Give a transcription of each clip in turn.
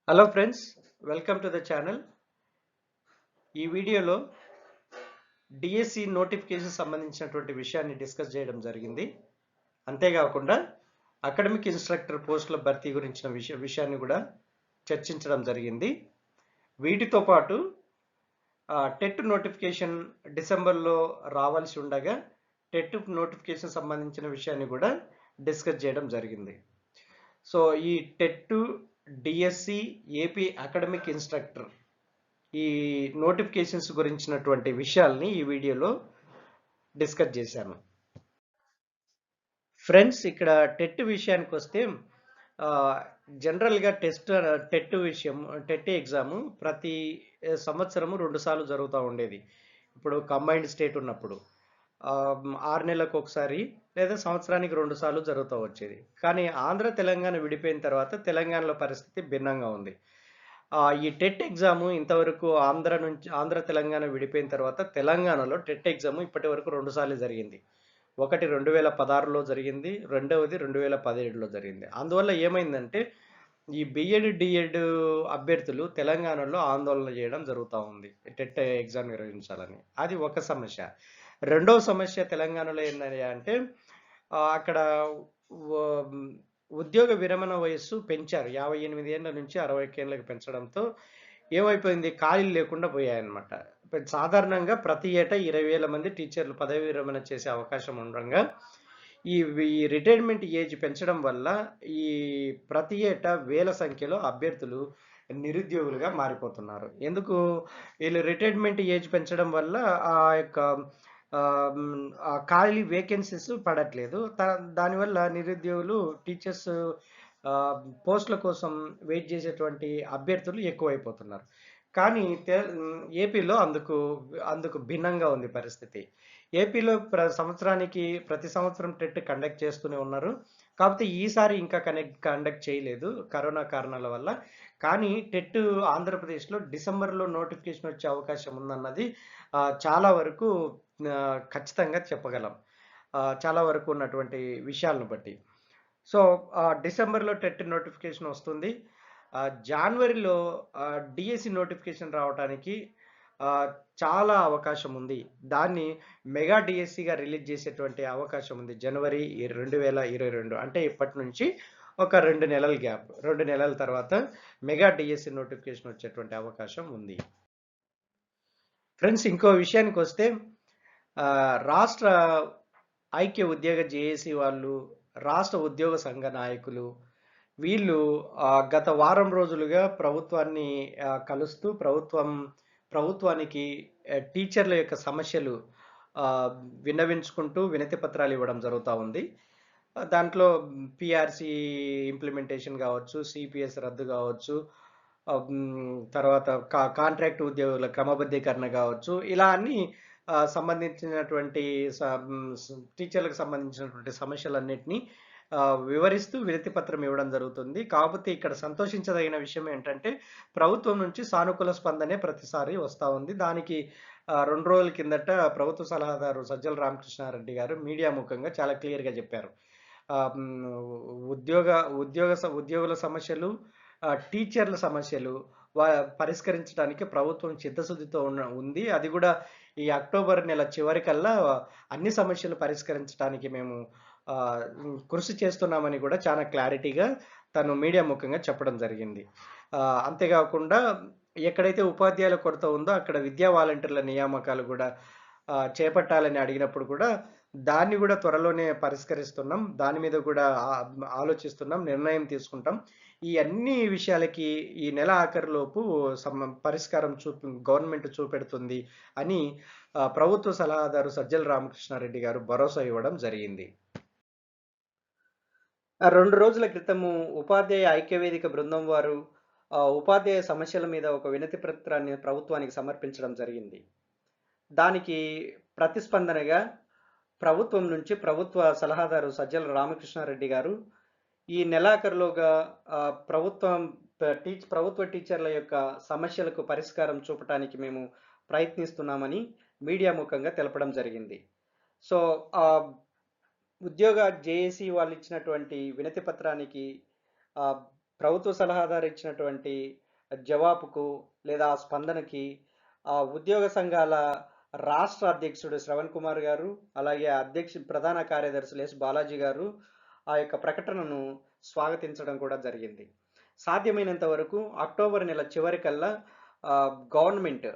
Hello friends, welcome to the channel. ఈ వీడియోలో DSC notification సంబంధించినటువంటి విషయాన్ని డిస్కస్ చేయడం జరిగింది. అంతేకాకుండా అకాడమిక్ ఇన్స్ట్రక్టర్ పోస్టుల భర్తీ గురించిన విషయాన్ని కూడా చర్చించడం జరిగింది. వీటితో పాటు టెట్ నోటిఫికేషన్ డిసెంబర్లో రావాల్సి ఉండగా టెట్ నోటిఫికేషన్ సంబంధించిన విషయాన్ని కూడా డిస్కస్ చేయడం జరిగింది. సో ఈ TET, DSC, AP academic instructor ఈ నోటిఫికేషన్స్ గురించినటువంటి విషయాల్ని ఈ వీడియోలో డిస్కస్ చేశాను. ఫ్రెండ్స్, ఇక్కడ టెట్ విషయానికి వస్తే జనరల్గా టెట్ ఎగ్జామ్ ప్రతి సంవత్సరము 2 సార్లు జరుగుతూ ఉండేది. ఇప్పుడు కంబైన్డ్ స్టేట్ ఉన్నప్పుడు 6 నెలలకు ఒకసారి లేదా సంవత్సరానికి 2 సార్లు జరుగుతూ వచ్చేది. కానీ ఆంధ్ర తెలంగాణ విడిపోయిన తర్వాత తెలంగాణలో పరిస్థితి భిన్నంగా ఉంది. ఈ టెట్ ఎగ్జామ్ ఇంతవరకు ఆంధ్ర తెలంగాణ విడిపోయిన తర్వాత తెలంగాణలో టెట్ ఎగ్జామ్ ఇప్పటి వరకు 2 సార్లు జరిగింది. ఒకటి 2016లో జరిగింది, రెండవది 2017లో జరిగింది. అందువల్ల ఏమైందంటే ఈ బిఎడ్, డిఎడ్ అభ్యర్థులు తెలంగాణలో ఆందోళన చేయడం జరుగుతూ ఉంది టెట్ ఎగ్జామ్ నిర్వహించాలని. అది ఒక సమస్య. రెండవ సమస్య తెలంగాణలో ఏంటంటే అంటే అక్కడ ఉద్యోగ విరమణ వయస్సు పెంచారు. 58 ఏళ్ల నుంచి 60 ఏళ్ళకి పెంచడంతో ఏమైపోయింది, ఖాళీలు లేకుండా పోయాయన్నమాట. సాధారణంగా ప్రతి ఏటా 20,000 మంది టీచర్లు పదవి విరమణ చేసే అవకాశం ఉండగా ఈ రిటైర్మెంట్ ఏజ్ పెంచడం వల్ల ఈ ప్రతి ఏటా వేల సంఖ్యలో అభ్యర్థులు నిరుద్యోగులుగా మారిపోతున్నారు. ఎందుకు? వీళ్ళు రిటైర్మెంట్ ఏజ్ పెంచడం వల్ల ఆ యొక్క ఖాళీ వేకెన్సీస్ పడట్లేదు. దానివల్ల నిరుద్యోగులు టీచర్స్ పోస్టుల కోసం వెయిట్ చేసేటువంటి అభ్యర్థులు ఎక్కువైపోతున్నారు. కానీ ఏపీలో అందుకు భిన్నంగా ఉంది పరిస్థితి. ఏపీలో ప్రతి సంవత్సరం టెట్ కండక్ట్ చేస్తూనే ఉన్నారు. కాకపోతే ఈసారి ఇంకా కండక్ట్ చేయలేదు కరోనా కారణాల వల్ల. కానీ టెట్ ఆంధ్రప్రదేశ్లో డిసెంబర్లో నోటిఫికేషన్ వచ్చే అవకాశం ఉందన్నది చాలా వరకు ఖచ్చితంగా చెప్పగలం. చాలా వరకు ఉన్నటువంటి విషయాలను బట్టి. సో డిసెంబర్లో టెట్ నోటిఫికేషన్ వస్తుంది. జనవరిలో డిఎస్సి నోటిఫికేషన్ రావడానికి చాలా అవకాశం ఉంది. దాన్ని మెగా డిఎస్సిగా రిలీజ్ చేసేటువంటి అవకాశం ఉంది. జనవరి 2022 అంటే ఇప్పటి నుంచి ఒక 2 నెలల గ్యాప్. 2 నెలల తర్వాత మెగా డిఎస్సి నోటిఫికేషన్ వచ్చేటువంటి అవకాశం ఉంది. ఫ్రెండ్స్, ఇంకో విషయానికి వస్తే రాష్ట్ర ఐక్య ఉద్యోగ జేఏసీ వాళ్ళు, రాష్ట్ర ఉద్యోగ సంఘ నాయకులు వీళ్ళు గత వారం రోజులుగా ప్రభుత్వాన్ని కలుస్తూ ప్రభుత్వానికి టీచర్ల యొక్క సమస్యలు విన్నవించుకుంటూ వినతి పత్రాలు ఇవ్వడం జరుగుతూ ఉంది. దాంట్లో పిఆర్సి ఇంప్లిమెంటేషన్ కావచ్చు, సిపిఎస్ రద్దు కావచ్చు, తర్వాత కాంట్రాక్ట్ ఉద్యోగుల క్రమబద్ధీకరణ కావచ్చు, ఇలా అన్ని సంబంధించినటువంటి టీచర్లకు సంబంధించినటువంటి సమస్యలన్నింటినీ వివరిస్తూ వినతి పత్రం ఇవ్వడం జరుగుతుంది. కాకపోతే ఇక్కడ సంతోషించదగిన విషయం ఏంటంటే ప్రభుత్వం నుంచి సానుకూల స్పందనే ప్రతిసారి వస్తూ ఉంది. దానికి 2 రోజుల కిందట ప్రభుత్వ సలహాదారు సజ్జల రామకృష్ణారెడ్డి గారు మీడియా ముఖంగా చాలా క్లియర్గా చెప్పారు. ఉద్యోగుల సమస్యలు, టీచర్ల సమస్యలు పరిష్కరించడానికి ప్రభుత్వం చిత్తశుద్ధితో ఉంది. అది కూడా ఈ అక్టోబర్ నెల చివరికల్లా అన్ని సమస్యలు పరిష్కరించడానికి మేము కృషి చేస్తున్నామని కూడా చాలా క్లారిటీగా తను మీడియా ముఖంగా చెప్పడం జరిగింది. అంతేకాకుండా ఎక్కడైతే ఉపాధ్యాయుల కొరత ఉందో అక్కడ విద్యా వాలంటీర్ల నియామకాలు కూడా చేపట్టాలని అడిగినప్పుడు కూడా దాన్ని కూడా త్వరలోనే పరిష్కరిస్తున్నాం, దాని మీద కూడా ఆలోచిస్తున్నాం, నిర్ణయం తీసుకుంటాం. ఈ అన్ని విషయాలకి ఈ నెల ఆఖరిలోపు పరిష్కారం గవర్నమెంట్ చూపెడుతుంది అని ప్రభుత్వ సలహాదారు సజ్జల రామకృష్ణారెడ్డి గారు భరోసా ఇవ్వడం జరిగింది. 2 రోజుల క్రితము ఉపాధ్యాయ ఐక్యవేదిక బృందం వారు ఉపాధ్యాయ సమస్యల మీద ఒక వినతి పత్రాన్ని ప్రభుత్వానికి సమర్పించడం జరిగింది. దానికి ప్రతిస్పందనగా ప్రభుత్వం నుంచి ప్రభుత్వ సలహాదారు సజ్జల రామకృష్ణారెడ్డి గారు ఈ నెలాఖరులోగా ప్రభుత్వ టీచర్ల యొక్క సమస్యలకు పరిష్కారం చూపడానికి మేము ప్రయత్నిస్తున్నామని మీడియా ముఖంగా తెలపడం జరిగింది. సో ఉద్యోగ జేఏసీ వాళ్ళు ఇచ్చినటువంటి వినతి పత్రానికి ప్రభుత్వ సలహాదారు ఇచ్చినటువంటి జవాబుకు లేదా ఆ స్పందనకి ఆ ఉద్యోగ సంఘాల రాష్ట్ర అధ్యక్షుడు శ్రవణ్ కుమార్ గారు, అలాగే ప్రధాన కార్యదర్శులు ఎస్ బాలాజీ గారు ఆ యొక్క ప్రకటనను స్వాగతించడం కూడా జరిగింది. సాధ్యమైనంత వరకు అక్టోబర్ నెల చివరికల్లా గవర్నమెంట్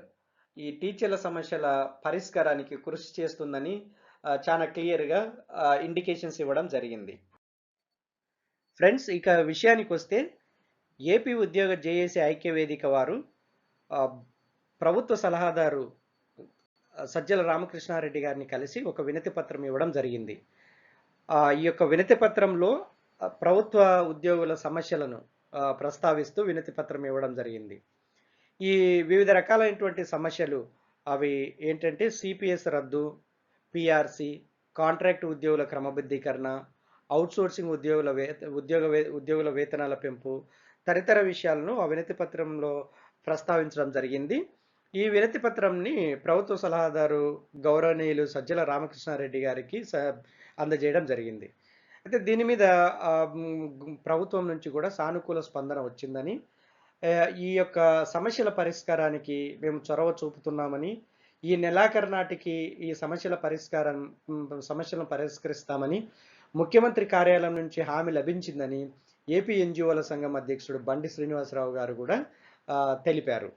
ఈ టీచర్ల సమస్యల పరిష్కారానికి కృషి చేస్తుందని చాలా క్లియర్గా ఇండికేషన్స్ ఇవ్వడం జరిగింది. ఫ్రెండ్స్, ఇక విషయానికి వస్తే ఏపీ ఉద్యోగ జేఏసీ ఐక్య వేదిక వారు ప్రభుత్వ సలహాదారు సజ్జల రామకృష్ణారెడ్డి గారిని కలిసి ఒక వినతి పత్రం ఇవ్వడం జరిగింది. ఈ యొక్క వినతి పత్రంలో ప్రభుత్వ ఉద్యోగుల సమస్యలను ప్రస్తావిస్తూ వినతి పత్రం ఇవ్వడం జరిగింది. ఈ వివిధ రకాలైనటువంటి సమస్యలు అవి ఏంటంటే సిపిఎస్ రద్దు, పిఆర్సి, కాంట్రాక్ట్ ఉద్యోగుల క్రమబద్ధీకరణ, అవుట్సోర్సింగ్ ఉద్యోగుల వేతనాల పెంపు తదితర విషయాలను ఆ వినతి పత్రంలో ప్రస్తావించడం జరిగింది. ఈ వినతి పత్రంని ప్రభుత్వ సలహాదారు గౌరవనీయులు సజ్జల రామకృష్ణారెడ్డి గారికి అందజేయడం జరిగింది. అయితే దీని మీద ప్రభుత్వం నుంచి కూడా సానుకూల స్పందన వచ్చిందని, ఈ యొక్క సమస్యల పరిష్కారానికి మేము చొరవ చూపుతున్నామని, ఈ నెలాఖరు నాటికి ఈ సమస్యలను పరిష్కరిస్తామని ముఖ్యమంత్రి కార్యాలయం నుంచి హామీ లభించిందని ఏపీ ఎన్జిఓల సంఘం అధ్యక్షుడు బండి శ్రీనివాసరావు గారు కూడా తెలిపారు.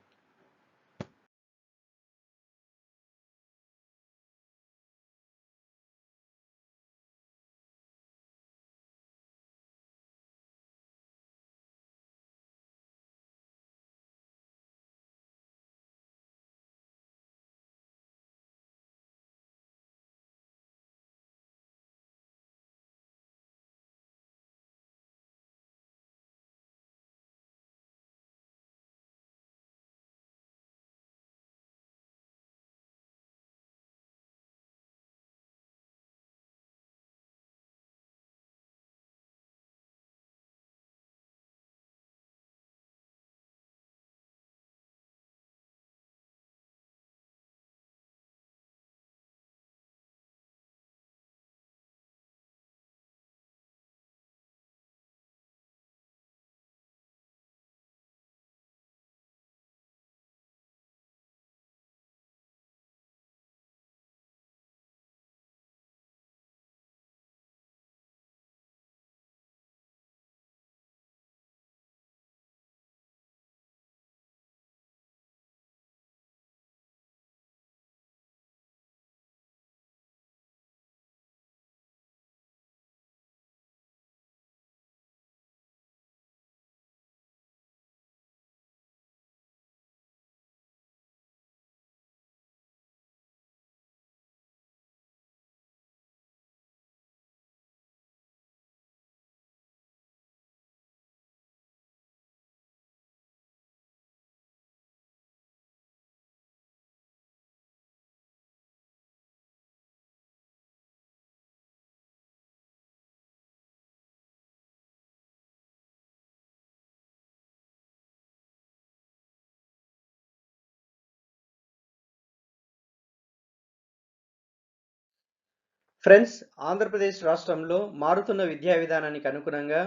ఫ్రెండ్స్, ఆంధ్రప్రదేశ్ రాష్ట్రంలో మారుతున్న విద్యా విధానానికి అనుగుణంగా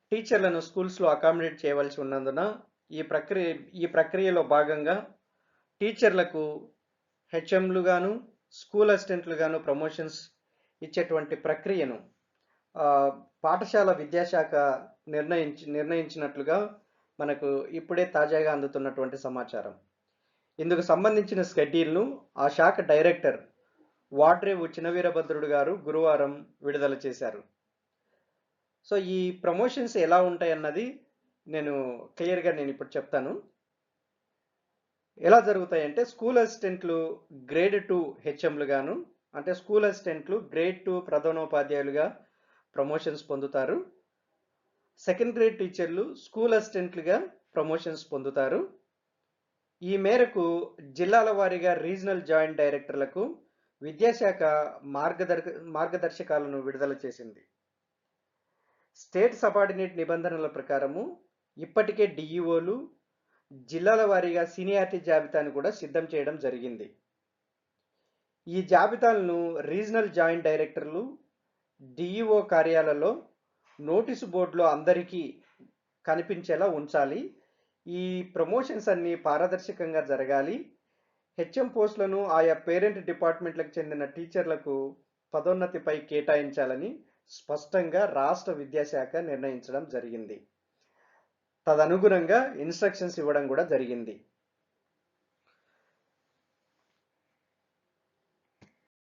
టీచర్లను స్కూల్స్లో అకామిడేట్ చేయవలసి ఉన్నందున ఈ ప్రక్రియలో భాగంగా టీచర్లకు హెచ్ఎంలు గాను, స్కూల్ అసిస్టెంట్లు గాను ప్రమోషన్స్ ఇచ్చేటువంటి ప్రక్రియను పాఠశాల విద్యాశాఖ నిర్ణయించినట్లుగా మనకు ఇప్పుడే తాజాగా అందుతున్నటువంటి సమాచారం. ఇందుకు సంబంధించిన షెడ్యూల్ను ఆ శాఖ డైరెక్టర్ వాడ్రేవు చినవీరభద్రుడు గారు గురువారం విడుదల చేశారు. సో ఈ ప్రమోషన్స్ ఎలా ఉంటాయన్నది నేను ఇప్పుడు చెప్తాను. ఎలా జరుగుతాయంటే స్కూల్ అసిస్టెంట్లు గ్రేడ్ 2 హెచ్ఎంలు గాను, అంటే స్కూల్ అసిస్టెంట్లు గ్రేడ్ 2 ప్రధానోపాధ్యాయులుగా ప్రమోషన్స్ పొందుతారు. సెకండ్ గ్రేడ్ టీచర్లు స్కూల్ అసిస్టెంట్లుగా ప్రమోషన్స్ పొందుతారు. ఈ మేరకు జిల్లాల వారీగా రీజనల్ జాయింట్ డైరెక్టర్లకు విద్యాశాఖ మార్గదర్శకాలను విడుదల చేసింది. స్టేట్ సబార్డినేట్ నిబంధనల ప్రకారము ఇప్పటికే డిఈఓలు జిల్లాల వారీగా సీనియారిటీ జాబితాను కూడా సిద్ధం చేయడం జరిగింది. ఈ జాబితాలను రీజనల్ జాయింట్ డైరెక్టర్లు డిఈఓ కార్యాలయంలో నోటీసు బోర్డులో అందరికీ కనిపించేలా ఉంచాలి. ఈ ప్రమోషన్స్ అన్నీ పారదర్శకంగా జరగాలి. హెచ్ఎం పోస్టులను ఆయా పేరెంట్ డిపార్ట్మెంట్లకు చెందిన టీచర్లకు పదోన్నతిపై కేటాయించాలని స్పష్టంగా రాష్ట్ర విద్యాశాఖ నిర్ణయించడం జరిగింది. తదనుగుణంగా ఇన్స్ట్రక్షన్స్ ఇవ్వడం కూడా జరిగింది.